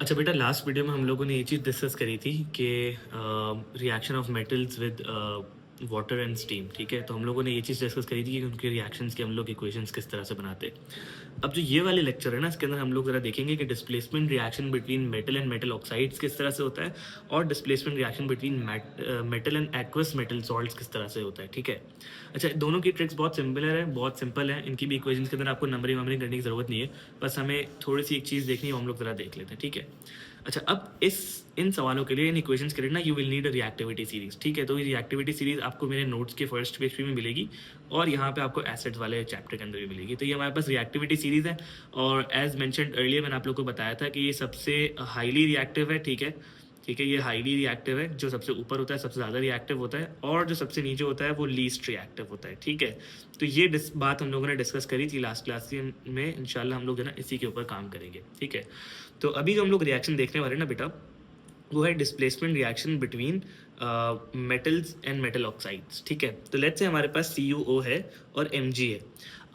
अच्छा बेटा, last video में हम लोगों ने ये चीज़ डिस्कस करी थी कि reaction of metals with water and steam. ठीक है, तो हम लोगों ने ये चीज़ डिस्कस करी थी कि उनके रिएक्शंस के हम लोग इक्वेशंस किस तरह से बनाते हैं। अब जो ये वाले लेक्चर है ना, इसके अंदर हम लोग ज़रा देखेंगे कि displacement reaction between metal and metal oxides किस तरह से होता है, और displacement reaction between metal and aqueous metal salts किस तरह से होता है। ठीक है, अच्छा, दोनों की ट्रिक्स बहुत सिंपल है। इनकी भी इक्वेशंस के अंदर आपको नंबरिंग वंबरिंग करने की ज़रूरत नहीं है, बस हमें थोड़ी सी एक चीज़ देखनी है, हम लोग ज़रा देख लेते हैं। ठीक है, अच्छा, अब इन सवालों के लिए, इन इक्वेशंस के लिए ना, you will need a reactivity series. ठीक है, तो ये रिएक्टिविटी सीरीज आपको मेरे नोट्स के फर्स्ट पेज पे भी मिलेगी, और यहाँ पे आपको एसिड्स वाले चैप्टर के अंदर भी मिलेगी। तो ये हमारे पास रिएक्टिविटी सीरीज है, और एज मेंशन्ड अर्लियर मैंने आप लोग को बताया था कि ये सबसे हाईली रिएक्टिव है। ठीक है, ये हाईली रिएक्टिव है। जो सबसे ऊपर होता है सबसे ज़्यादा रिएक्टिव होता है, और जो सबसे नीचे होता है वो लीस्ट रिएक्टिव होता है। ठीक है, तो ये बात हम लोगों ने डिस्कस करी थी लास्ट क्लास में। इंशाल्लाह हम लोग जो है ना इसी के ऊपर काम करेंगे। ठीक है, तो अभी जो हम लोग रिएक्शन देखने वाले हैं ना बेटा, वो है displacement reaction between metals and metal oxides. ठीक है, तो लेट्स से हमारे पास CuO है और Mg है।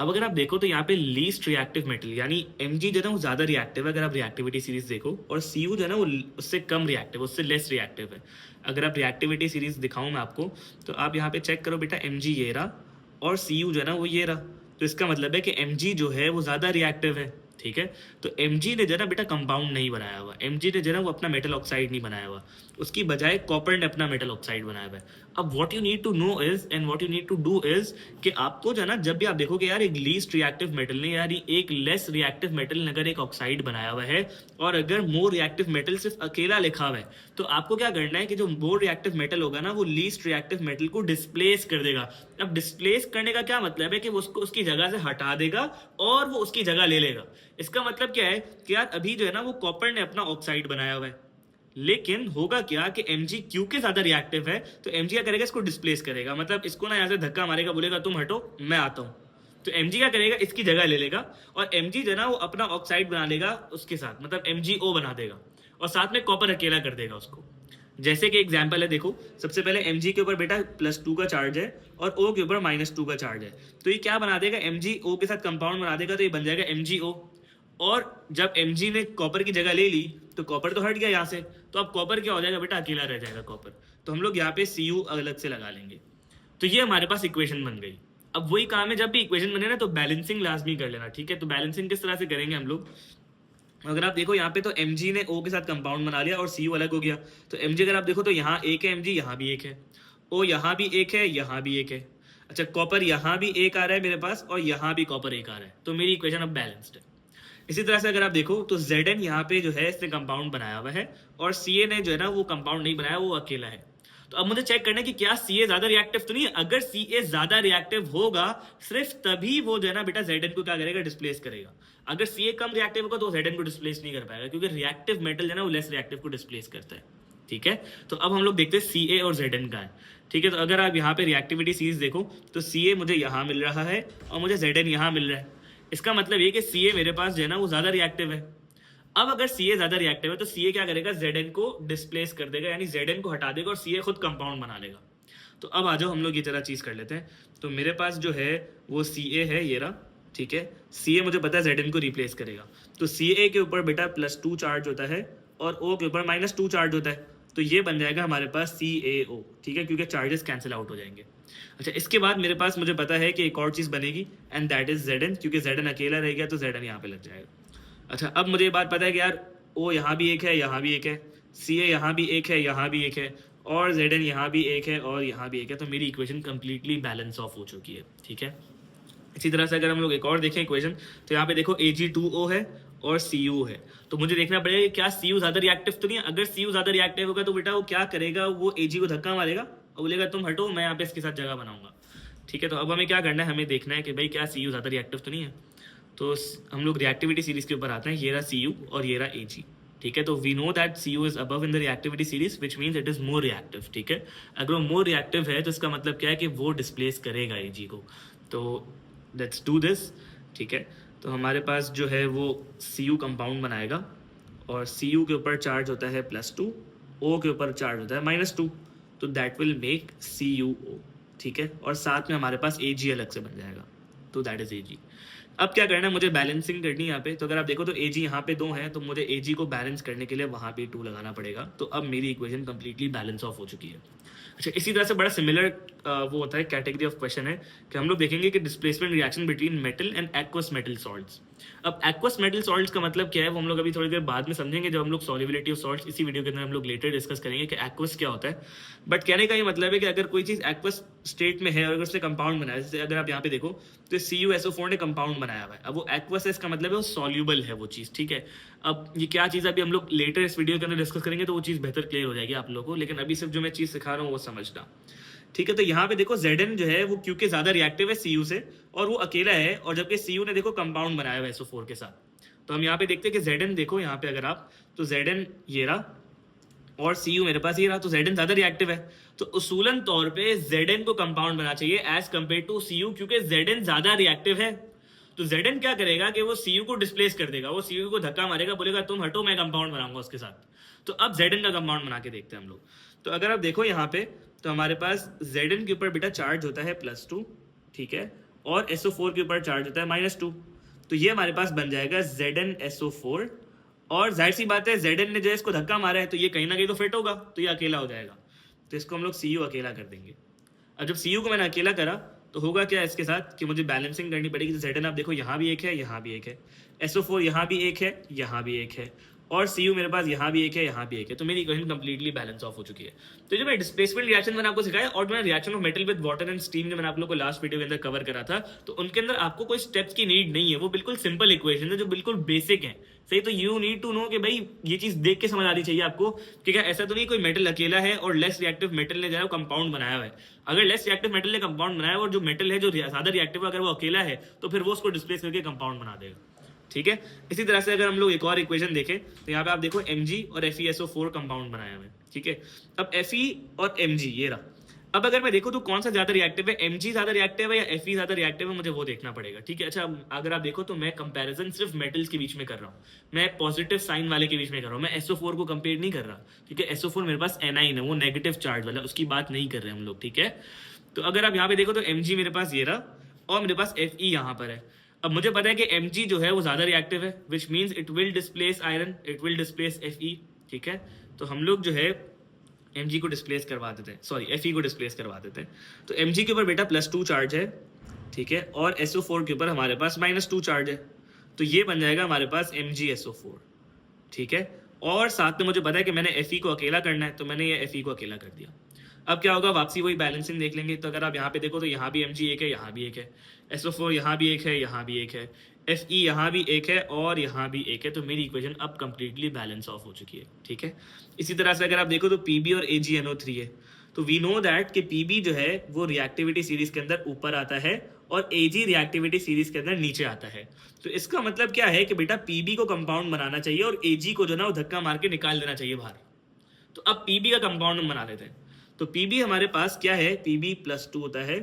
अब अगर आप देखो तो यहाँ पे लीस्ट रिएक्टिव मेटल यानी Mg जो है ना वो ज़्यादा रिएक्टिव है, अगर आप रिएक्टिविटी सीरीज देखो, और Cu जो है ना वो उससे कम रिएक्टिव, उससे लेस रिएक्टिव है। अगर आप रिएक्टिविटी सीरीज दिखाऊँ मैं आपको, तो आप यहाँ पे चेक करो बेटा, Mg ये रहा और Cu जो है ना वो ये रहा। तो इसका मतलब है कि Mg जो है वो ज़्यादा रिएक्टिव है। ठीक है, तो Mg ने जो है ना बेटा कंपाउंड नहीं बनाया हुआ, Mg ने जो है ना वो अपना मेटल ऑक्साइड नहीं बनाया हुआ, उसकी बजाय कॉपर ने अपना मेटल ऑक्साइड बनाया हुआ है। अब what you need to know is and what you need to do is कि आपको जो है ना, जब भी आप देखो कि यार एक लीस्ट रिएक्टिव मेटल ने, यार एक लेस रिएक्टिव मेटल ने अगर एक ऑक्साइड बनाया हुआ है, और अगर मोर रिएक्टिव मेटल सिर्फ अकेला लिखा हुआ है, तो आपको क्या करना है कि जो मोर रिएक्टिव मेटल होगा ना, वो लीस्ट रिएक्टिव मेटल को डिस्प्लेस कर देगा। अब डिस्प्लेस करने का क्या मतलब है कि वो उसको उसकी जगह से हटा देगा और वो उसकी जगह ले लेगा। इसका मतलब क्या है कि यार अभी जो है ना वो कॉपर ने अपना ऑक्साइड बनाया हुआ है, लेकिन होगा क्या कि Mg क्योंकि ज्यादा रिएक्टिव है, तो Mg क्या करेगा, इसको डिस्प्लेस करेगा। मतलब इसको ना यहाँ से धक्का मारेगा, बोलेगा तुम हटो मैं आता हूँ। तो Mg क्या करेगा, इसकी जगह ले लेगा, और Mg जो है ना वो अपना ऑक्साइड बना लेगा उसके साथ, मतलब MgO बना देगा, और साथ में कॉपर अकेला कर देगा उसको। जैसे कि एग्जाम्पल है, देखो सबसे पहले Mg के ऊपर बेटा +2 का चार्ज है और O के ऊपर -2 का चार्ज है, तो ये क्या बना देगा, MgO के साथ कंपाउंड बना देगा, तो ये बन जाएगा MgO। और जब Mg ने कॉपर की जगह ले ली, तो कॉपर तो हट गया यहाँ से, तो अब कॉपर क्या हो जाएगा बेटा, अकेला रह जाएगा कॉपर। तो हम लोग यहाँ पे Cu अलग से लगा लेंगे। तो ये हमारे पास इक्वेशन बन गई। अब वही काम है, जब भी इक्वेशन बने ना तो बैलेंसिंग लाजमी कर लेना। ठीक है, तो बैलेंसिंग किस तरह से करेंगे हम लोग, अगर आप देखो यहाँ पे तो Mg ने O के साथ कंपाउंड बना लिया और Cu अलग हो गया, तो Mg अगर आप देखो तो यहाँ एक है Mg, यहाँ भी एक है, O यहाँ भी एक है, यहाँ भी एक है। अच्छा, कॉपर यहाँ भी एक आ रहा है मेरे पास, और यहाँ भी कॉपर एक आ रहा है, तो मेरी इक्वेशन अब बैलेंस्ड है। इसी तरह से अगर आप देखो तो Zn यहाँ पे जो है इसने कंपाउंड बनाया हुआ है, और Ca ने जो है ना वो कंपाउंड नहीं बनाया, वो अकेला है। तो अब मुझे चेक करना है कि क्या Ca ज्यादा रिएक्टिव तो नहीं है। अगर Ca ज्यादा रिएक्टिव होगा, सिर्फ तभी वो जो है ना बेटा Zn को क्या करेगा, डिस्प्लेस करेगा। अगर Ca कम रिएक्टिव होगा तो Zn को डिस्प्लेस नहीं कर पाएगा, क्योंकि रिएक्टिव मेटल जो है ना वो लेस रिएक्टिव को डिस्प्लेस करता है। ठीक है, तो अब हम लोग देखते हैं Ca और Zn का है। ठीक है, तो अगर आप यहाँ पे रिएक्टिविटी सीरीज देखो तो Ca मुझे यहाँ मिल रहा है और मुझे Zn यहाँ मिल रहा है। इसका मतलब ये कि Ca मेरे पास जो है ना वो ज्यादा रिएक्टिव है। अब अगर Ca ज्यादा रिएक्टिव है तो Ca क्या करेगा, Zn को डिस्प्लेस कर देगा, यानी Zn को हटा देगा और Ca खुद कंपाउंड बना लेगा। तो अब आ जाओ हम लोग ये तरह चीज कर लेते हैं। तो मेरे पास जो है वो Ca है, ये रहा। ठीक है, Ca मुझे पता है Zn को रिप्लेस करेगा, तो Ca के ऊपर बेटा +2 चार्ज होता है और O के ऊपर -2 चार्ज होता है, तो ये बन जाएगा हमारे पास CaO। ठीक है, क्योंकि चार्जेस कैंसिल आउट हो जाएंगे। अच्छा, इसके बाद मेरे पास मुझे पता है कि एक और चीज़ बनेगी, एंड दैट इज Zn, क्योंकि Zn अकेला रह गया तो Zn यहाँ पे लग जाएगा। अच्छा, अब मुझे ये बात पता है कि यार O यहाँ भी एक है, यहाँ भी एक है, Ca यहाँ भी एक है, यहाँ भी एक है, और Zn यहाँ भी एक है और यहाँ भी एक है, तो मेरी इक्वेशन कंप्लीटली बैलेंस ऑफ हो चुकी है। ठीक है, इसी तरह से अगर हम लोग एक और देखें इक्वेशन, तो यहाँ पे देखो Ag2O है और Cu है, तो मुझे देखना पड़ेगा क्या Cu ज़्यादा रिएक्टिव तो नहीं है। अगर Cu ज़्यादा रिएक्टिव होगा तो बेटा वो क्या करेगा, वो Ag को धक्का मारेगा और बोलेगा तुम हटो, मैं यहाँ पे इसके साथ जगह बनाऊंगा। ठीक है, तो अब हमें क्या करना है, हमें देखना है कि भाई क्या Cu ज़्यादा रिएक्टिव तो नहीं है। तो हम लोग रिएक्टिविटी सीरीज के ऊपर आते हैं, ये रहा Cu और ये रहा Ag। ठीक है, तो we know that Cu is above in the reactivity series, which means it is more reactive. ठीक है, अगर वो मोर रिएक्टिव है तो इसका मतलब क्या है कि वो डिस्प्लेस करेगा Ag को। तो लेट्स डू दिस। ठीक है, तो हमारे पास जो है वो Cu कंपाउंड बनाएगा, और Cu के ऊपर चार्ज होता है +2, O के ऊपर चार्ज होता है -2, तो दैट विल मेक CuO। ठीक है, और साथ में हमारे पास Ag अलग से बन जाएगा, तो दैट इज Ag। अब क्या करना है, मुझे बैलेंसिंग करनी है यहाँ पे। तो अगर आप देखो तो एजी यहाँ पे 2 है, तो मुझे एजी को बैलेंस करने के लिए वहाँ पे 2 लगाना पड़ेगा। तो अब मेरी इक्वेशन कंप्लीटली बैलेंस ऑफ हो चुकी है। अच्छा, इसी तरह से बड़ा सिमिलर वो होता है, कैटेगरी ऑफ क्वेश्चन है कि हम लोग देखेंगे कि displacement reaction between metal and aqueous metal salts. अब एक्वस मेटल सॉल्ट्स का मतलब क्या है वो हम लोग अभी थोड़ी देर बाद में समझेंगे, जब हम लोग सॉल्युबिलिटी ऑफ सॉल्ट्स इसी वीडियो के अंदर हम लोग लेटर डिस्कस करेंगे कि एक्वस क्या होता है। बट कहने का ये मतलब है कि अगर कोई चीज़ एक्वस स्टेट में है और अगर उसने कंपाउंड बनाया, जैसे अगर आप यहाँ पे देखो तो CuSO4 ने कंपाउंड बनाया हुआ है। अब वो एक्वस है, इसका मतलब है वो सॉल्यूबल है वो चीज़, ठीक है। अब ये क्या चीज़ अभी हम लोग लेटर इस वीडियो के अंदर डिस्कस करेंगे तो वो चीज़ बेहतर क्लियर हो जाएगी आप लोगों को, लेकिन अभी सिर्फ जो मैं चीज़ सिखा रहा हूँ वो समझना, ठीक है। तो यहाँ पे देखो Zn जो है वो क्योंकि ज्यादा रिएक्टिव है Cu से और वो अकेला है, और जबकि Cu ने देखो कंपाउंड बनाया हुआ है SO4 के साथ। तो हम यहाँ पे देखते हैं कि Zn देखो यहाँ पे अगर आप, तो Zn ये रहा और Cu मेरे पास ये रहा, तो Zn ज्यादा रिएक्टिव है। तो उसूलन तौर पे Zn को कंपाउंड बनाना चाहिए एज कंपेयर टू Cu, क्योंकि Zn ज्यादा रिएक्टिव है। तो Zn क्या करेगा कि वो Cu को डिस्प्लेस कर देगा, वो Cu को धक्का मारेगा, बोलेगा तुम हटो मैं कंपाउंड बनाऊंगा उसके साथ। तो अब Zn का कंपाउंड बना के देखते हैं हम लोग। तो अगर आप देखो यहाँ पे तो हमारे पास Zn के ऊपर बेटा चार्ज होता है +2, ठीक है, और SO4 के ऊपर चार्ज होता है -2। तो ये हमारे पास बन जाएगा ZnSO4, और जाहिर सी बात है Zn ने जो इसको धक्का मारा है तो ये कहीं ना कहीं तो फिट होगा, तो ये अकेला हो जाएगा। तो इसको हम लोग Cu अकेला कर देंगे। अब जब Cu को मैंने अकेला करा तो होगा क्या इसके साथ कि मुझे बैलेंसिंग करनी पड़ेगी। तो Zn आप देखो यहाँ भी एक है, यहाँ भी एक है, SO4 यहाँ भी एक है, यहाँ भी एक है, और Cu मेरे पास यहाँ भी एक है, यहाँ भी एक है। तो मेरी इक्वेशन कंप्लीटली बैलेंस ऑफ हो चुकी है। तो जो मैं डिस्प्लेसमेंट रिएक्शन मैंने आपको सिखाया, और मैंने reaction of metal with water and steam जो मैंने आप लोग को लास्ट वीडियो के अंदर कवर करा था, तो उनके अंदर आपको कोई स्टेप्स की नीड नहीं है, वो बिल्कुल सिंपल इक्वेशन है जो बिल्कुल बेसिक है, सही। तो यू नीड टू नो कि भाई ये चीज देख के समझ आनी चाहिए आपको कि क्या ऐसा तो नहीं कोई मेटल अकेला है और लेस रिएक्टिव मेटल ने जो है कंपाउंड बनाया हुआ है। अगर लेस रिएक्टिव मेटल ने कंपाउंड बनाया है और जो मेटल है जो ज्यादा रिएक्टिव है अगर वो अकेला है तो फिर वो उसको डिस्प्लेस करके कंपाउंड बना देगा, ठीक है। इसी तरह से अगर हम लोग एक और इक्वेशन देखें तो यहाँ पे आप देखो Mg और FeSO4 कंपाउंड बनाया हुआ है, ठीक है। अब Fe और Mg ये रहा। अब अगर मैं देखो तो कौन सा ज्यादा रिएक्टिव है, Mg ज्यादा रिएक्टिव है या Fe ज्यादा रिएक्टिव है, मुझे वो देखना पड़ेगा, ठीक है। अच्छा, अगर आप देखो तो मैं कंपैरिजन सिर्फ मेटल्स के बीच में कर रहा हूँ, मैं पॉजिटिव साइन वाले के बीच में कर रहा हूँ, मैं SO4 को कंपेयर नहीं कर रहा, क्योंकि SO4 मेरे पास एनाइन है, वो नेगेटिव चार्ज वाला, उसकी बात नहीं कर रहे हम लोग, ठीक है। तो अगर आप यहाँ पे देखो तो Mg मेरे पास ये रहा और मेरे पास Fe यहाँ पर है। अब मुझे पता है कि Mg जो है वो ज्यादा रिएक्टिव है, विच means it will displace iron, it will displace Fe, ठीक है। तो हम लोग जो है Mg को डिस्प्लेस करवा देते हैं, सॉरी Fe को डिस्प्लेस करवा देते हैं। तो Mg के ऊपर बेटा +2 चार्ज है, ठीक है, और SO4 के ऊपर हमारे पास -2 चार्ज है। तो ये बन जाएगा हमारे पास MgSO4, ठीक है। और साथ में मुझे पता है कि मैंने Fe को अकेला करना है, तो मैंने ये Fe को अकेला कर दिया। अब क्या होगा, वापसी वही बैलेंसिंग देख लेंगे। तो अगर आप यहाँ पे देखो तो यहाँ भी Mg एक है, यहाँ भी एक है, SO4 यहाँ भी एक है, यहाँ भी एक है, Fe यहाँ भी एक है और यहाँ भी एक है। तो मेरी इक्वेशन अब कंप्लीटली बैलेंस ऑफ हो चुकी है, ठीक है। इसी तरह से अगर आप देखो तो Pb और AgNO3 है, तो वी नो दैट कि Pb जो है वो रिएक्टिविटी सीरीज के अंदर ऊपर आता है और Ag रिएक्टिविटी सीरीज के अंदर नीचे आता है। तो इसका मतलब क्या है कि बेटा Pb को कंपाउंड बनाना चाहिए और Ag को जो ना वो धक्का मार के निकाल देना चाहिए बाहर। तो अब Pb का कंपाउंड हम बना लेते हैं। तो Pb हमारे पास क्या है, Pb +2 होता है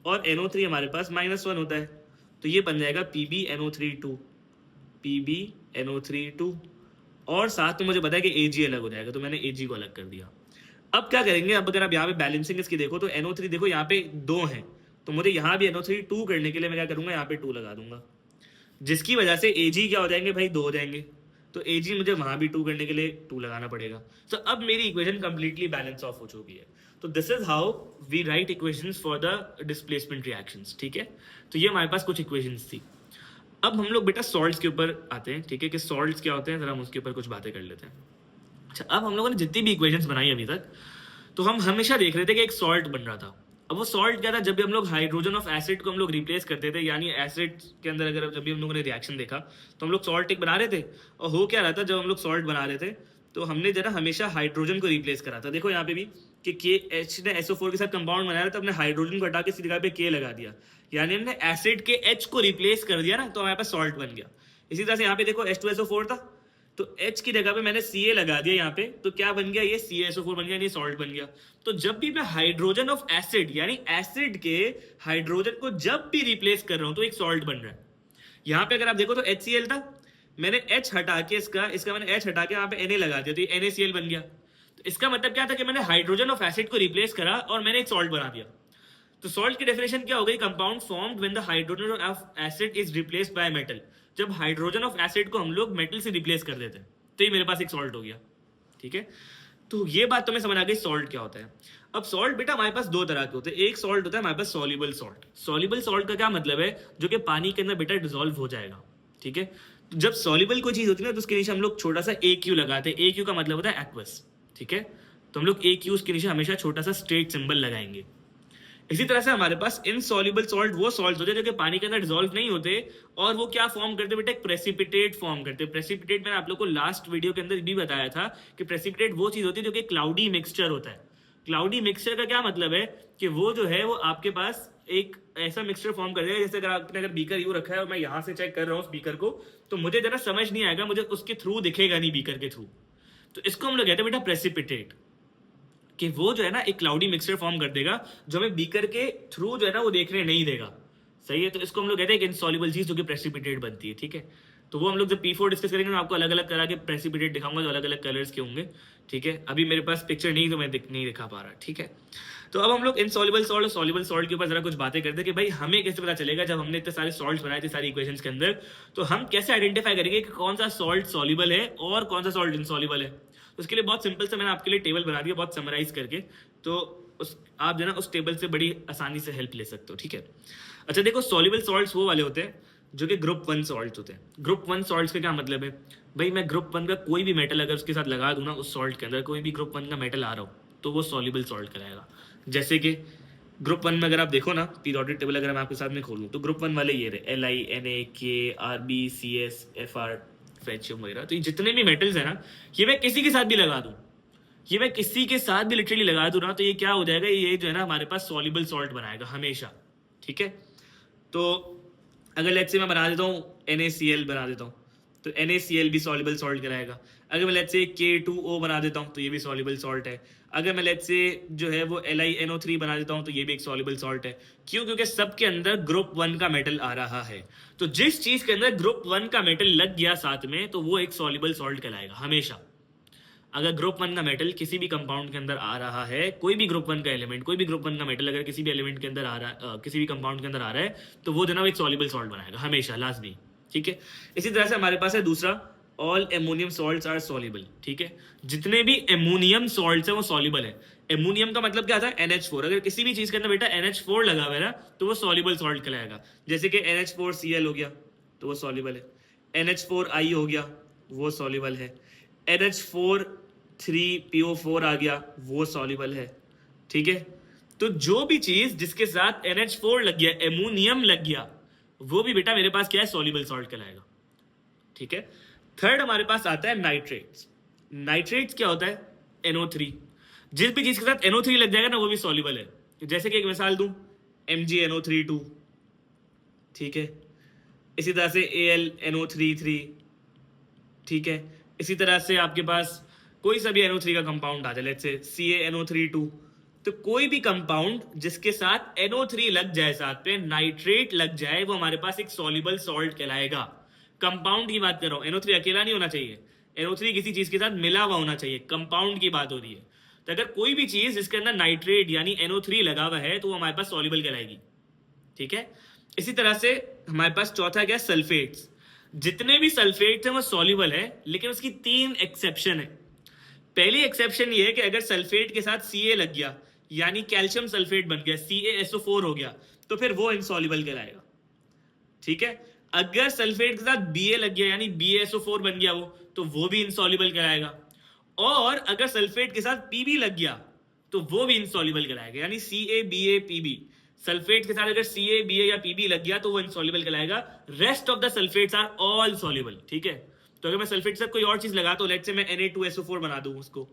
और NO3 हमारे पास -1 होता है। तो ये बन जाएगा PbNO3 2, और साथ में मुझे पता है कि Ag अलग हो जाएगा, तो मैंने Ag को अलग कर दिया। अब क्या करेंगे, अब अगर आप यहाँ पे बैलेंसिंग इसकी देखो तो NO3 देखो यहाँ पे 2 हैं, तो मुझे यहाँ भी NO3 2 करने के लिए मैं क्या करूँगा, यहाँ पे 2 लगा दूंगा, जिसकी वजह से Ag क्या हो जाएंगे भाई, 2 हो जाएंगे। तो Ag मुझे वहां भी 2 करने के लिए 2 लगाना पड़ेगा। तो अब मेरी इक्वेशन कंप्लीटली बैलेंस ऑफ हो चुकी है। तो this is how we write equations for the displacement reactions, ठीक है। तो ये हमारे पास कुछ इक्वेशंस थी। अब हम लोग बेटा सॉल्ट्स के ऊपर आते हैं, ठीक है, कि सॉल्ट्स क्या होते हैं, जरा हम उसके ऊपर कुछ बातें कर लेते हैं। अच्छा, अब हम लोगों ने जितनी भी इक्वेशंस बनाई अभी तक, तो हम हमेशा देख रहे थे कि एक सॉल्ट बन रहा था। अब वो सॉल्ट क्या था, जब भी हम लोग हाइड्रोजन ऑफ एसिड को हम लोग रिप्लेस करते थे, यानी एसिड के अंदर अगर जब भी हम लोगों ने रिएक्शन देखा तो हम लोग सॉल्ट एक बना रहे थे। और हो क्या रहा था, जब हम लोग सॉल्ट बना रहे थे तो हमने जरा हमेशा हाइड्रोजन को रिप्लेस करा था। देखो यहाँ पे भी कि KH ने SO4 के साथ कंपाउंड बनाया था, तो हमने हाइड्रोजन को हटा के सीधी जगह पे K लगा दिया, यानी हमने एसिड के H को रिप्लेस कर दिया ना, तो हमारे पास सॉल्ट बन गया। इसी तरह से यहाँ पे देखो H2SO4 था, तो H की जगह पे मैंने Ca लगा दिया यहाँ पे, तो क्या बन गया, ये CaSO4 बन गया, ये सॉल्ट बन गया। तो जब भी मैं हाइड्रोजन ऑफ एसिड यानी एसिड के हाइड्रोजन को जब भी रिप्लेस कर रहा हूं तो एक सॉल्ट बन रहा है। यहाँ पे अगर आप देखो तो HCl था, मैंने H हटा के इसका मैंने H हटा के यहाँ पे Na लगा दिया, तो ये NaCl बन गया। तो इसका मतलब क्या था कि मैंने हाइड्रोजन ऑफ एसिड को रिप्लेस करा और मैंने एक सॉल्ट बना दिया। तो सॉल्ट की डेफिनेशन क्या हो गई? Compound formed when the hydrogen of acid is replaced by metal. जब हाइड्रोजन ऑफ एसिड को हम लोग मेटल से रिप्लेस कर देते हैं तो ये मेरे पास एक सॉल्ट हो गया, ठीक है। तो ये बात तुम्हें समझ आ गई सॉल्ट क्या होता है। अब सॉल्ट बेटा हमारे पास दो तरह के होते हैं। एक सॉल्ट होता है हमारे पास सॉल्युबल सॉल्ट। सॉल्युबल सॉल्ट का क्या मतलब है? जो कि पानी के अंदर बेटा डिसॉल्व हो जाएगा, ठीक है। तो जब सॉल्युबल कोई चीज होती है ना तो उसके नीचे हम लोग छोटा सा AQ लगाते हैं। AQ का मतलब होता है एक्वस, ठीक है। तो हम लोग AQ उसके नीचे हमेशा छोटा सा स्ट्रेट सिंबल लगाएंगे। इसी तरह से हमारे पास इनसॉल्युबल सॉल्ट वो सॉल्ट होते हैं जो कि पानी के अंदर डिसॉल्व नहीं होते और वो क्या फॉर्म करते हैं बेटा? एक प्रेसिपिटेट फॉर्म करते हैं। प्रेसिपिटेट मैंने आप लोग को लास्ट वीडियो के अंदर भी बताया था कि प्रेसिपिटेट वो चीज होती है जो कि क्लाउडी मिक्सचर होता है। क्लाउडी मिक्सचर का क्या मतलब है कि वो जो है वो आपके पास एक ऐसा मिक्सचर फॉर्म कर देगा, जैसे अगर आपने अगर बीकर यूं रखा है और मैं यहां से चेक कर रहा हूँ बीकर को, तो मुझे जरा समझ नहीं आएगा, मुझे उसके थ्रू दिखेगा नहीं, बीकर के थ्रू। तो इसको हम लोग कहते हैं बेटा प्रेसिपिटेट, कि वो जो है ना एक क्लाउडी मिक्सचर फॉर्म कर देगा जो हमें बीकर के थ्रू जो है ना वो देखने नहीं देगा, सही है। तो इसको हम लोग कहते हैं एक इनसॉल्युबल चीज जो कि प्रेसिपिटेट बनती है, ठीक है। तो वो हम लोग जब P4 डिस्कस करेंगे तो आपको अलग अलग तरह के प्रेसिपिटेट दिखाऊंगा जो अलग अलग कलर्स के होंगे, ठीक है। अभी मेरे पास पिक्चर नहीं तो मैं नहीं दिखा पा रहा, ठीक है। तो अब हम लोग इनसॉल्युबल सॉल्ट और सॉल्युबल सॉल्ट के ऊपर जरा कुछ बातें करते हैं कि भाई हमें कैसे पता चलेगा जब हमने इतने सारे सॉल्ट्स बनाए थे सारी इक्वेशंस के अंदर, तो हम कैसे आइडेंटिफाई करेंगे कि कौन सा सॉल्ट सॉल्युबल है और कौन सा सॉल्ट इनसॉल्युबल है। उसके लिए बहुत सिंपल से मैंने आपके लिए टेबल बना दिया बहुत समराइज करके, तो उस आप जो ना उस टेबल से बड़ी आसानी से हेल्प ले सकते हो, ठीक है। अच्छा देखो, सॉल्युबल सॉल्ट्स वो वाले होते हैं जो कि ग्रुप 1 सॉल्ट्स होते हैं। ग्रुप 1 सॉल्ट्स का क्या मतलब है? भाई मैं ग्रुप 1 का कोई भी मेटल अगर उसके साथ लगा दूं ना, उस सॉल्ट के अंदर कोई भी ग्रुप 1 का मेटल आ रहा हो तो वो सॉल्युबल सॉल्ट कहलाएगा। जैसे कि ग्रुप 1 में अगर आप देखो ना पीरियोडिक टेबल अगर मैं आपके साथ में खोलूं तो ग्रुप 1 वाले ये रहे Li Na K Rb CS Fr फेचियम वगैरह। तो ये जितने भी मेटल्स है ना, ये मैं किसी के साथ भी लगा दूं, ये मैं किसी के साथ भी लिटरली लगा दूं ना, तो ये क्या हो जाएगा, ये जो है ना हमारे पास सॉल्युबल सॉल्ट बनाएगा हमेशा, ठीक है। तो अगर लेट्स से मैं बना देता हूँ NaCl बना देता हूँ तो NaCl भी सॉल्युबल सॉल्ट कराएगा। अगर मैं लेट्स से K2O बना देता हूँ तो ये भी सॉल्युबल सॉल्ट है। अगर मैं लेट्स से जो है वो LiNO3 बना देता हूँ तो ये भी एक सॉल्युबल सॉल्ट है। क्यों? क्योंकि सबके अंदर ग्रुप 1 का मेटल आ रहा है। तो जिस चीज के अंदर ग्रुप 1 का मेटल लग गया साथ में तो वो एक सॉल्युबल सॉल्ट कहलाएगा हमेशा। अगर ग्रुप 1 का मेटल किसी भी कंपाउंड के अंदर आ रहा है, कोई भी ग्रुप 1 का एलिमेंट, कोई भी ग्रुप 1 का मेटल अगर किसी भी एलिमेंट के अंदर आ रहा है, किसी भी कंपाउंड के अंदर आ रहा है, तो वो जनाब एक सॉल्युबल सॉल्ट बनाएगा हमेशा, लाजमी, ठीक है। इसी तरह से हमारे पास है दूसरा, all ammonium salts are soluble, ठीक है। जितने भी एमोनियम सॉल्ट्स हैं वो सॉल्युबल है। एमोनियम का मतलब क्या था? NH4। अगर किसी भी चीज के अंदर बेटा NH4 लगा हुआ है ना तो वो सॉल्युबल सॉल्ट कहलाएगा। जैसे कि NH4Cl हो गया तो वो सॉल्युबल है, NH4I हो गया वो सॉल्युबल है, NH4 3PO4 आ गया वो सॉल्युबल है, ठीक है। तो जो भी चीज जिसके साथ NH4 लग गया, एमोनियम लग गया, वो भी बेटा मेरे पास क्या है? सॉल्युबल सॉल्ट कहलाएगा, ठीक है। थर्ड हमारे पास आता है नाइट्रेट्स। नाइट्रेट्स क्या होता है? NO3। जिस भी चीज के साथ NO3 लग जाएगा ना वो भी सॉल्युबल है। जैसे कि एक मिसाल दूं, MgNO3 ठीक है। इसी तरह से AlNO3 ठीक है। इसी तरह से आपके पास कोई सा भी NO3 का कंपाउंड आ जाए, लेट्स से CaNO3 तो कोई भी कंपाउंड जिसके साथ NO3 लग जाए, साथ पे नाइट्रेट लग जाए, वो हमारे पास एक सॉल्युबल सॉल्ट कहलाएगा। कंपाउंड की बात कर रहा हूं, NO3 अकेला नहीं होना चाहिए, NO3 किसी चीज के साथ मिला हुआ होना चाहिए, कंपाउंड की बात हो रही है। तो अगर कोई भी चीज जिसके अंदर नाइट्रेट यानी NO3 लगा हुआ है तो वो हमारे पास सॉल्युबल कहलाएगी, ठीक है। इसी तरह से हमारे पास चौथा क्या है? सल्फेट्स। जितने भी सल्फेट्स हैं वो सॉल्युबल है, लेकिन उसकी 3 एक्सेप्शन है। पहली एक्सेप्शन ये है कि अगर सल्फेट के साथ Ca लग गया यानी कैल्शियम सल्फेट बन गया, CaSO4 हो गया, तो फिर वो इनसॉल्युबल कहलाएगा, ठीक है। अगर सल्फेट के साथ Ba लग गया यानी BaSO4 बन गया तो वो भी इनसॉल्युबल कहलाएगा। और अगर सल्फेट के साथ Pb लग गया तो वो भी इनसॉल्युबल कहलाएगा, यानी CaBaPb। सल्फेट के साथ अगर CaBa या Pb लग गया तो वो इनसॉल्युबल कहलाएगा। Rest of the sulphates are all soluble, ठीक है। तो अगर मैं सल्फेट से कोई और चीज लगाता हूं, लेट्स से मैं Na2SO4 बना दूं उसको,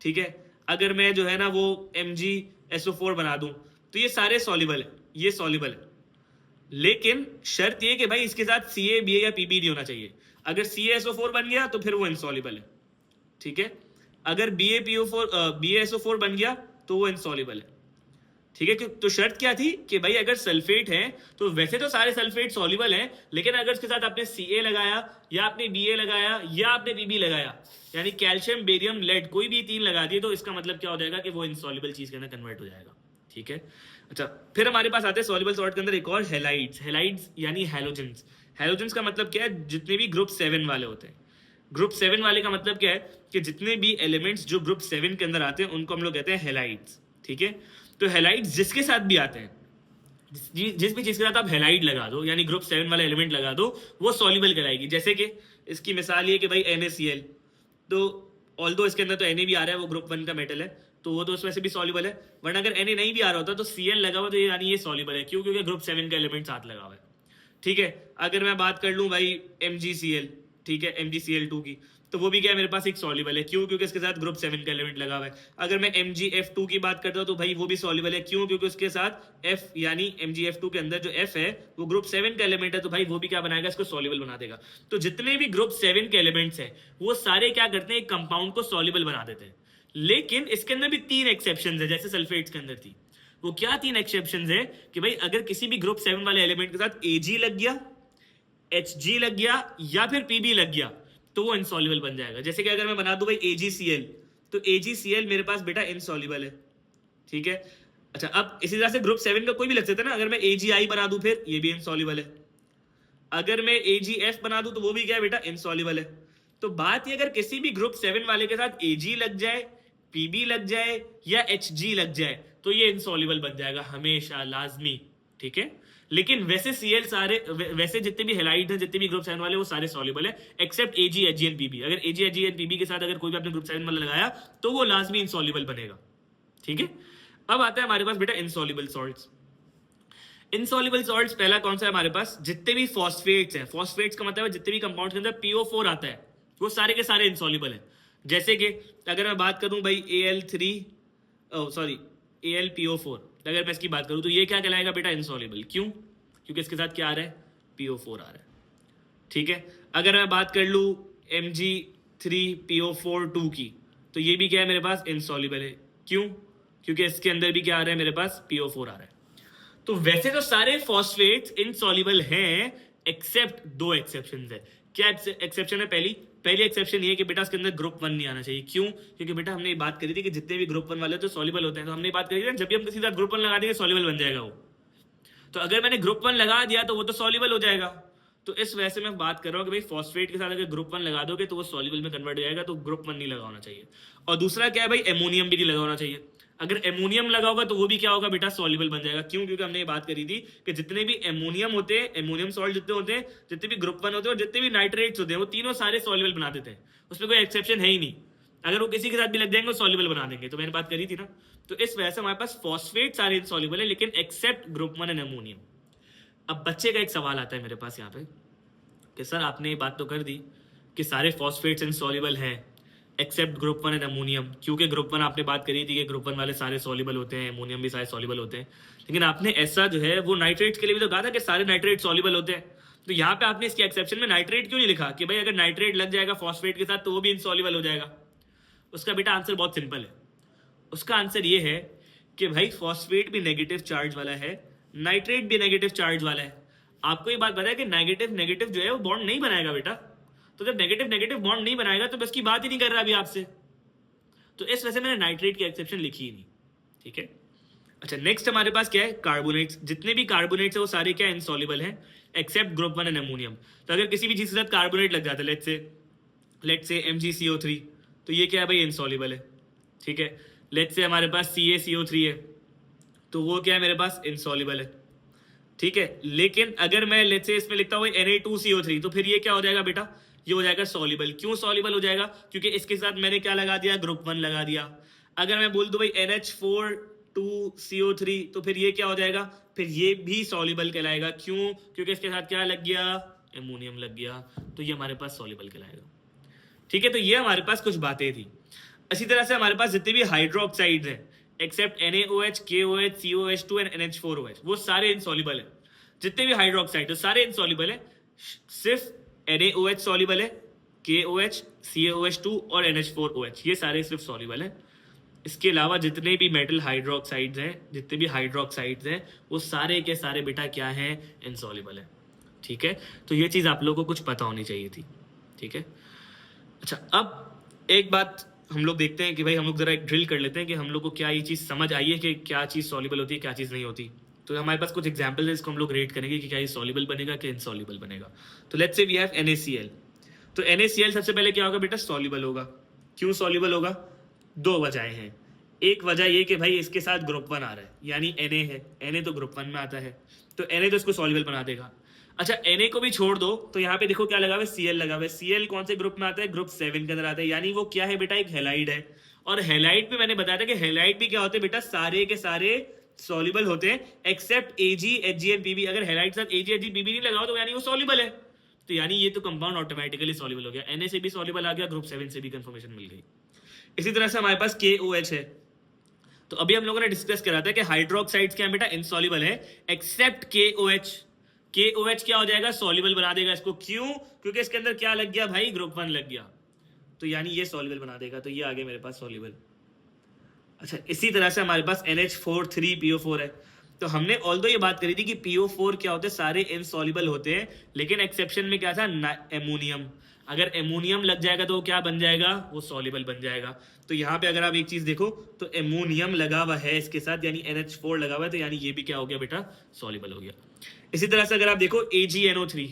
ठीक है। अगर मैं जो है ना वो MgSO4 बना दूं तो ये सारे सॉल्युबल है, ये सॉल्युबल है। लेकिन शर्त ये कि भाई इसके साथ CaBa या Pb नहीं होना चाहिए। अगर CaSO4 बन गया तो फिर वो इनसॉल्युबल है, ठीक है। अगर BaSO4 बन गया तो वो इनसॉल्युबल है, ठीक है। तो शर्त क्या थी कि भाई अगर सल्फेट है तो वैसे तो सारे सल्फेट सॉल्युबल हैं, लेकिन अगर उसके साथ आपने Ca लगाया या आपने Ba लगाया या आपने Pb लगाया, यानी कैल्शियम बेरियम लेड कोई भी 3 लगा दिए, तो इसका मतलब क्या हो जाएगा कि वो इनसॉल्युबल चीज के अंदर कन्वर्ट हो जाएगा, ठीक है। अच्छा, फिर हमारे पास आते हैं सॉल्युबल सॉल्ट के अंदर एक और हेलाइड्स। हेलाइड्स यानी हैलोजेंस। हैलोजेंस का मतलब क्या है? जितने भी ग्रुप 7 वाले होते हैं। ग्रुप 7 वाले का मतलब क्या है? कि जितने भी एलिमेंट्स जो ग्रुप 7 के अंदर आते हैं उनको हम लोग कहते हैं हेलाइड्स। ठीक है, तो हेलाइड्स जिसके साथ भी आते हैं, जिस भी चीज के साथ आप हेलाइड लगा दो यानी ग्रुप 7 वाला एलिमेंट लगा दो, वो सॉल्युबल कहलाएगी। जैसे कि इसकी मिसाल ये कि भाई NaCl, तो ऑल्दो इसके अंदर तो Na भी आ रहा है, वो ग्रुप 1 का मेटल है, तो वो तो उसमें से भी सॉल्युबल है। वरना अगर Na नहीं भी आ रहा होता तो Cl लगा हुआ तो ये यानी ये सॉल्युबल है। क्यों? क्योंकि ग्रुप 7 का एलिमेंट साथ लगा हुआ है। ठीक है, अगर मैं बात कर लूं भाई MgCl, ठीक है, MgCl2 की, तो वो भी क्या है मेरे पास एक सॉल्युबल है। क्यों? क्योंकि इसके साथ ग्रुप 7 का एलिमेंट लगा हुआ है। अगर मैं MgF2 की बात करता हूं तो भाई वो भी सॉल्युबल है। क्यों? क्योंकि उसके साथ F यानी MgF2 के अंदर जो F है वो ग्रुप 7 का एलिमेंट है, तो भाई वो भी क्या बनाएगा? इसको सॉल्युबल बना देगा। तो जितने भी ग्रुप 7 के एलिमेंट्स हैं वो सारे क्या करते हैं? एक कंपाउंड को सॉल्युबल बना देते हैं। लेकिन इसके अंदर भी 3 एक्सेप्शन है, जैसे सल्फेट्स के अंदर थी। वो क्या 3 एक्सेप्शन है? कि भाई अगर किसी भी ग्रुप 7 वाले एलिमेंट के साथ Ag लग गया, Hg लग गया या फिर Pb लग गया तो वो इनसॉल्युबल बन जाएगा। जैसे कि अगर मैं बना दूं भाई AgCl, तो AgCl मेरे पास बेटा इनसॉल्युबल है। ठीक है, अच्छा अब इसी तरह से ग्रुप 7 का कोई भी लग सकता है ना। अगर मैं AgI बना दूं फिर ये भी इनसॉल्युबल है। अगर मैं AgF बना दूं तो वो भी क्या है बेटा? इनसॉल्युबल है। तो बात ये, अगर किसी भी ग्रुप 7 वाले के साथ Ag लग जाए, Pb लग जाए या Hg लग जाए तो ये इनसॉल्युबल बन जाएगा हमेशा, लाजमी। ठीक है, लेकिन वैसे Cl सारे वैसे जितने भी हेलाइड हैं, जितने भी ग्रुप 7 वाले, वो सारे सॉल्युबल है except Ag, Hg and Pb। अगर Ag, Hg एंड Pb के साथ अगर कोई भी आपने ग्रुप 7 वाला लगाया तो वो लाजमी इनसॉल्युबल बनेगा। ठीक है, अब आता है हमारे पास बेटा इनसॉल्युबल सॉल्ट्स। इनसॉल्युबल सॉल्ट्स पहला कौन सा है हमारे पास? जितने भी फॉस्फेट्स हैं, फॉस्फेट्स का मतलब है जितने भी कंपाउंड्स के अंदर PO4 आता है वो सारे के सारे इनसॉल्युबल हैं। जैसे कि अगर मैं बात करूं भाई AlPO4, अगर मैं इसकी बात करूं तो ये क्या कहलाएगा बेटा? इनसॉल्युबल। क्यों? क्योंकि इसके साथ क्या आ रहा है? PO4 आ रहा है। ठीक है, अगर मैं बात कर लूं Mg3PO4 की, तो ये भी क्या है मेरे पास? इनसॉल्युबल है। क्यों? क्योंकि इसके अंदर भी क्या आ रहा है मेरे पास? PO4 आ रहा है। तो वैसे तो सारे फॉस्फेट्स इनसॉल्युबल हैं एक्सेप्ट 2 एक्सेप्शंस है। क्या एक्सेप्शन है? पहली एक्सेप्शन ये है कि बेटा इसके अंदर ग्रुप 1 नहीं आना चाहिए। क्यों? क्योंकि बेटा हमने ये बात करी थी कि जितने भी ग्रुप 1 वाले तो सॉल्युबल होते हैं, तो हमने बात करी थी जब भी हम किसी साथ ग्रुप 1 लगा देंगे सॉल्युबल बन जाएगा वो। तो अगर मैंने ग्रुप 1 लगा दिया तो वो तो सॉल्युबल हो जाएगा। तो इस वजह से मैं बात कर रहा हूँ कि भाई फॉस्फेट के साथ अगर ग्रुप 1 लगा दोगे तो वो सॉल्युबल में कन्वर्ट हो जाएगा, तो ग्रुप 1 नहीं लगा होना चाहिए। और दूसरा क्या है भाई? एमोनियम भी नहीं लगा होना चाहिए। अगर एमोनियम लगा होगा तो वो भी क्या होगा बेटा? सॉल्युबल बन जाएगा। क्यों? क्योंकि हमने ये बात करी थी कि जितने भी एमोनियम होते हैं, एमोनियम सॉल्ट जितने होते हैं, जितने भी ग्रुप 1 होते हैं और जितने भी नाइट्रेट्स होते हैं, वो तीनों सारे सॉल्युबल बना देते हैं। उसमें कोई एक्सेप्शन है ही नहीं। अगर वो किसी के साथ भी लग जाएंगे वो सॉल्युबल बना देंगे। तो मैंने बात करी थी ना। तो इस वजह से हमारे पास फॉस्फेट सारे इनसॉल्युबल है, लेकिन एक्सेप्ट ग्रुप 1 एंड एमोनियम। अब बच्चे का एक सवाल आता है मेरे पास यहाँ पे कि सर आपने ये बात तो कर दी कि सारे फॉस्फेट्स इनसॉल्युबल हैं एक्सेप्ट ग्रुप 1 एंड अमोनियम, क्योंकि ग्रुप 1 आपने बात करी थी कि ग्रुप 1 वाले सारे सॉल्युबल होते हैं, अमोनियम भी सारे सॉल्युबल होते हैं। लेकिन आपने ऐसा जो है वो नाइट्रेट्स के लिए भी तो कहा था कि सारे नाइट्रेट सॉल्युबल होते हैं। तो यहाँ पे आपने इसकी एक्सेप्शन में नाइट्रेट क्यों नहीं लिखा कि भाई अगर नाइट्रेट लग जाएगा फॉस्फेट के साथ तो वो भी इनसॉल्युबल हो जाएगा? उसका बेटा आंसर बहुत सिंपल है। उसका आंसर ये है कि भाई फॉस्फेट भी नेगेटिव चार्ज वाला है, नाइट्रेट भी नेगेटिव चार्ज वाला है। आपको ये बात पता है कि नेगेटिव नेगेटिव जो है वो बॉन्ड नहीं बनाएगा बेटा। तो जब नेगेटिव नेगेटिव बॉन्ड नहीं बनाएगा तो बस की बात ही नहीं कर रहा अभी आपसे। तो इस वजह से मैंने नाइट्रेट की एक्सेप्शन लिखी ही नहीं। ठीक है, अच्छा नेक्स्ट हमारे पास क्या है? कार्बोनेट्स। जितने भी कार्बोनेट्स है वो सारे क्या? इनसॉल्युबल हैं एक्सेप्ट ग्रुप 1 एंड अमोनियम। तो अगर किसी भी चीज के साथ कार्बोनेट लग जाता है, लेट्स से MgCO3, तो ये क्या है भाई? इनसॉल्युबल है। ठीक है, लेट्स से हमारे पास CaCO3 है, तो वो क्या है मेरे पास? इनसॉल्युबल है। ठीक है, लेकिन अगर मैं लेट्स से इसमें लिखता हूँ Na2CO3, तो फिर ये क्या हो जाएगा बेटा? ये हो जाएगा सॉल्युबल। क्यों सॉल्युबल हो जाएगा? क्योंकि इसके साथ मैंने क्या लगा दिया? ग्रुप 1 लगा दिया। अगर मैं बोल दूं भाई NH4 2CO3, तो फिर ये क्या हो जाएगा? फिर ये भी सॉल्युबल कहलाएगा। क्यों? क्योंकि इसके साथ क्या लग गया? एमोनियम लग गया। तो ये हमारे पास सॉल्युबल कहलाएगा। ठीक है, तो ये हमारे पास कुछ बातें थी। इसी तरह से हमारे पास जितने भी हाइड्रोक्साइड्स हैं accept NaOH, KOH, COH2 and NH4OH, वो सारे इनसॉल्युबल है। जितने भी हाइड्रोक्साइड है सारे इनसॉल्युबल है। सिर्फ NaOH सॉल्युबल है, KOH, CaOH2 और NH4OH ये सारे सिर्फ सॉल्युबल है। इसके अलावा जितने भी मेटल हाइड्रोक्साइड्स हैं, जितने भी हाइड्रोक्साइड्स हैं, वो सारे के सारे बेटा क्या हैं? इनसॉल्युबल है। ठीक है, तो ये चीज़ आप लोगों को कुछ पता होनी चाहिए थी। ठीक है, अच्छा अब एक बात हम लोग देखते हैं कि भाई हम लोग जरा एक ड्रिल कर लेते हैं कि हम लोग को क्या ये चीज़ समझ आई है कि क्या चीज़ सॉल्युबल होती है, क्या चीज़ नहीं होती। तो हमारे पास कुछ एग्जाम्पल है, इसको हम लोग रेट करेंगे कि क्या ये सॉल्युबल बनेगा, क्या इनसॉल्युबल बनेगा। तो let's say we have NaCl। तो NaCl सबसे पहले क्या होगा बेटा, सॉल्युबल होगा। क्यों सॉल्युबल होगा? दो वजहें हैं। एक वजह ये कि भाई इसके साथ ग्रुप 1 आ रहा है, यानी Na है, Na तो ग्रुप 1 में आता है, तो Na तो इसको सॉल्युबल बना देगा। अच्छा, Na को भी छोड़ दो तो यहाँ पे देखो क्या लगा हुआ है, Cl लगा हुआ है। Cl कौन से ग्रुप में आता है? ग्रुप 7 के अंदर आता है, यानी वो क्या है बेटा, एक हेलाइड है। और हेलाइड पे मैंने बताया था कि हेलाइड भी क्या होते हैं बेटा, सारे के सारे सॉल्युबल होते हैं except Ag, Hg and Pb। अगर हेलाइड के साथ Ag, Hg, Pb नहीं लगाओ तो यानी वो सॉल्युबल है। तो यानी ये तो कंपाउंड ऑटोमेटिकली सॉल्युबल हो गया। Na से भी सॉल्युबल आ गया, ग्रुप 7 से भी कंफर्मेशन मिल गई। इसी तरह से हमारे पास KOH है। तो अभी हम लोगों ने डिस्कस करा था कि हाइड्रोक्साइड्स क्या है बेटा, इनसॉल्युबल है एक्सेप्ट KOH। KOH क्या हो जाएगा, सॉल्युबल बना देगा इसको। क्यों? क्योंकि इसके अंदर क्या लग गया भाई, ग्रुप 1 लग गया, तो यानी ये सॉल्युबल बना देगा। तो ये आ गया मेरे पास सॉल्युबल। अच्छा, इसी तरह से हमारे पास NH4 3PO4 है। तो हमने ऑल्दो ये बात करी थी कि PO4 क्या होते हैं, सारे इनसॉल्युबल होते हैं, लेकिन एक्सेप्शन में क्या था, एमोनियम। अगर एमोनियम लग जाएगा तो वो क्या बन जाएगा, वो सॉल्युबल बन जाएगा। तो यहाँ पे अगर आप एक चीज देखो तो एमोनियम लगा हुआ है इसके साथ, यानी NH4 लगा हुआ है, तो यानी ये भी क्या हो गया बेटा, सॉल्युबल हो गया। इसी तरह से अगर आप देखो AgNO3,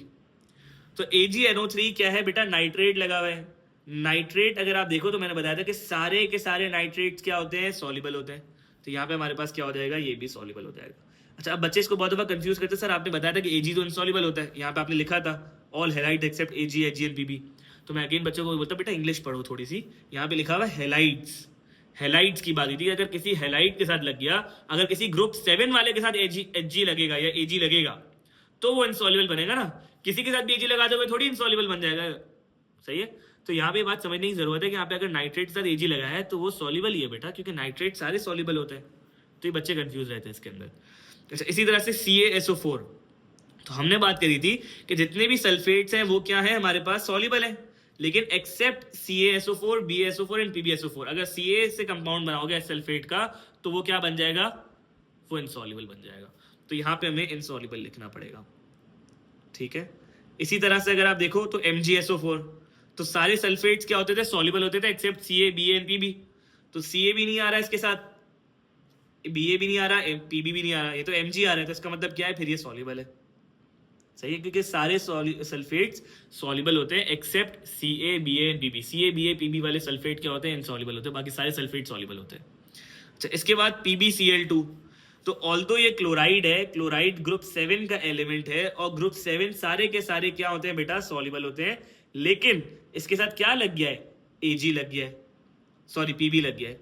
तो AgNO3 क्या है बेटा, नाइट्रेट लगा हुआ है। नाइट्रेट अगर आप देखो तो मैंने बताया था कि सारे के सारे नाइट्रेट्स क्या होते हैं, सॉल्युबल होते हैं। तो यहाँ पे हमारे पास क्या हो जाएगा, ये भी सॉल्युबल हो जाएगा। अच्छा, अब बच्चे इसको बहुत दफा कंफ्यूज करते हैं, सर आपने बताया था कि Ag तो इनसॉल्युबल होता है, यहाँ पे आपने लिखा था all halide except Ag, Hg and Pb। तो मैं अगेन बच्चों को बोलता बेटा इंग्लिश पढ़ो थोड़ी सी। यहाँ पे लिखा हुआ हेलाइड्स, हेलाइड्स की बात हुई थी। अगर किसी हेलाइड के साथ लग गया, अगर किसी ग्रुप 7 वाले के साथ Hg लगेगा या Ag लगेगा तो वो इनसॉल्युबल बनेगा ना। किसी के साथ भी Ag लगा दोगे थोड़ी इनसॉल्युबल बन जाएगा। सही है? तो यहाँ पे बात समझने की जरूरत है कि यहाँ पे अगर नाइट्रेट के साथ Ag लगा है तो वो सॉल्युबल ही है बेटा, क्योंकि नाइट्रेट सारे सॉल्युबल होते हैं। तो ये बच्चे कंफ्यूज रहते हैं इसके अंदर। अच्छा, इसी तरह से CaSO4, तो हमने बात करी थी कि जितने भी सल्फेट्स हैं वो क्या है हमारे पास, सॉल्युबल है, लेकिन accept CaSO4, BaSO4 and PbSO4। अगर Ca से कंपाउंड बनाओगे सल्फेट का तो वो क्या बन जाएगा, वो इनसॉल्युबल बन जाएगा। तो यहाँ पे हमें इनसॉल्युबल लिखना पड़ेगा। ठीक है? इसी तरह से अगर आप देखो तो MgSO4, तो सारे सल्फेट्स क्या होते थे, सॉल्युबल होते थे except Ca, Ba and Pb। तो Ca भी नहीं आ रहा है इसके साथ, Ba भी नहीं आ रहा, Pb भी नहीं आ रहा, ये तो Mg आ रहा है। तो इसका मतलब क्या है, फिर ये सॉल्युबल है। सही है? क्योंकि सारे सल्फेट्स सॉल्युबल होते हैं except Ca, Ba and Pb। Ca, Ba, Pb वाले सल्फेट क्या होते हैं, इनसॉल्युबल होते हैं, बाकी सारे सल्फेट सॉल्युबल होते हैं। अच्छा, इसके बाद PbCl2, तो ऑल्दो ये क्लोराइड है, क्लोराइड ग्रुप 7 का एलिमेंट है, और ग्रुप 7 सारे के सारे क्या होते हैं बेटा, सॉल्युबल होते हैं, लेकिन इसके साथ क्या लग गया है, Ag लग गया है, सॉरी Pb लग गया है।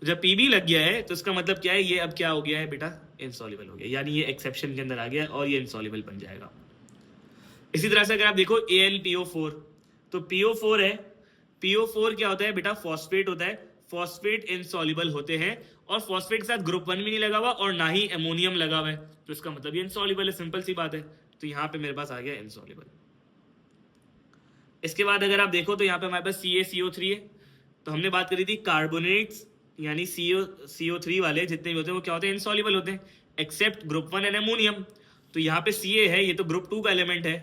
तो जब Pb लग गया है तो इसका मतलब क्या है, ये अब क्या हो गया है बेटा, इनसॉल्युबल हो गया, यानी ये एक्सेप्शन के अंदर आ गया और ये इनसॉल्युबल बन जाएगा। इसी तरह से अगर आप देखो AlPO4, तो PO4 है, PO4 क्या होता है बेटा, फॉस्फेट होता है। फॉस्फेट इनसॉल्युबल होते हैं, और फॉस्फेट के साथ ग्रुप 1 भी नहीं लगा हुआ और ना ही एमोनियम लगा हुआ है, तो इसका मतलब ये इनसॉल्युबल है, सिंपल सी बात है। तो यहाँ पे मेरे पास आ गया इनसॉल्युबल। इसके बाद अगर आप देखो तो यहाँ पे हमारे पास CaCO3 है। तो हमने बात करी थी कार्बोनेट्स यानी CO3 वाले जितने भी होते हैं वो क्या होते हैं, इनसॉल्युबल होते हैं एक्सेप्ट ग्रुप 1 एंड एमोनियम। तो यहाँ पे Ca है, ये तो ग्रुप 2 का एलिमेंट है,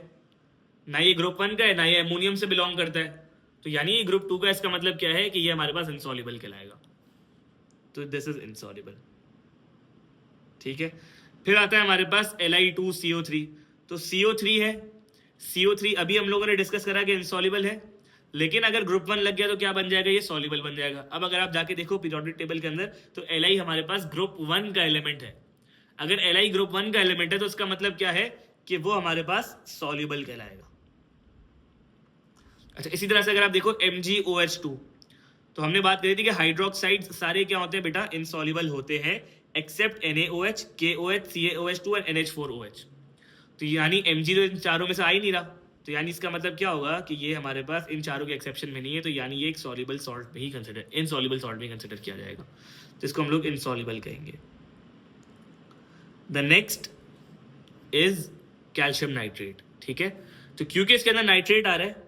ना ये ग्रुप 1 का है, ना ये एमोनियम से बिलोंग करता है, तो यानी ये ग्रुप 2 का। इसका मतलब क्या है कि ये हमारे पास इनसॉल्युबल कहलाएगा, तो दिस इज इनसॉल्युबल। ठीक है? फिर आता है हमारे पास Li2CO3, तो CO3 है, CO3 अभी हम लोगों ने डिस्कस करा कि इनसॉल्युबल है, लेकिन अगर ग्रुप 1 लग गया तो क्या बन जाएगा, ये सॉल्युबल बन जाएगा। अब अगर आप जाके देखो पीरियोडिक टेबल के अंदर तो Li हमारे पास ग्रुप 1 का एलिमेंट है। अगर Li ग्रुप 1 का एलिमेंट है तो इसका मतलब क्या है कि वो हमारे पास सॉल्युबल कहलाएगा। अच्छा, इसी तरह से अगर आप देखो MgOH2, तो हमने बात करी थी कि हाइड्रोक्साइड्स सारे क्या होते हैं बेटा, इनसॉल्युबल होते हैं एक्सेप्ट NaOH, KOH, CaOH2 और NH4OH। तो यानी Mg तो इन चारों में से आ ही नहीं रहा, तो यानी इसका मतलब क्या होगा कि ये हमारे पास इन चारों के एक्सेप्शन में नहीं है, तो यानी ये एक सॉल्युबल सॉल्ट में ही कंसिडर, इनसॉल्युबल सॉल्ट में कंसिडर किया जाएगा, तो इसको हम लोग इनसॉल्युबल कहेंगे। The next is calcium nitrate. ठीक है? तो क्योंकि इसके अंदर नाइट्रेट आ रहा है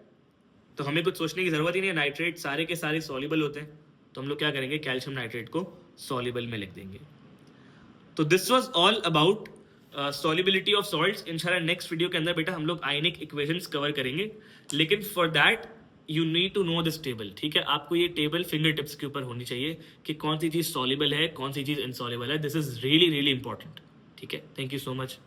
तो हमें कुछ सोचने की जरूरत ही नहीं है, नाइट्रेट सारे के सारे सॉल्युबल होते हैं, तो हम लोग क्या करेंगे, कैल्शियम नाइट्रेट को सॉल्युबल में लिख देंगे। तो this was all about solubility of salts. इंशाल्लाह नेक्स्ट वीडियो के अंदर बेटा हम लोग आयनिक इक्वेशंस कवर करेंगे, लेकिन for that you need to know this table, ठीक है। आपको ये टेबल फिंगर टिप्स के ऊपर होनी चाहिए कि कौन सी चीज़ सॉल्युबल है, कौन सी चीज़ इनसॉल्युबल है। This is really really important, ठीक है। Thank you so much.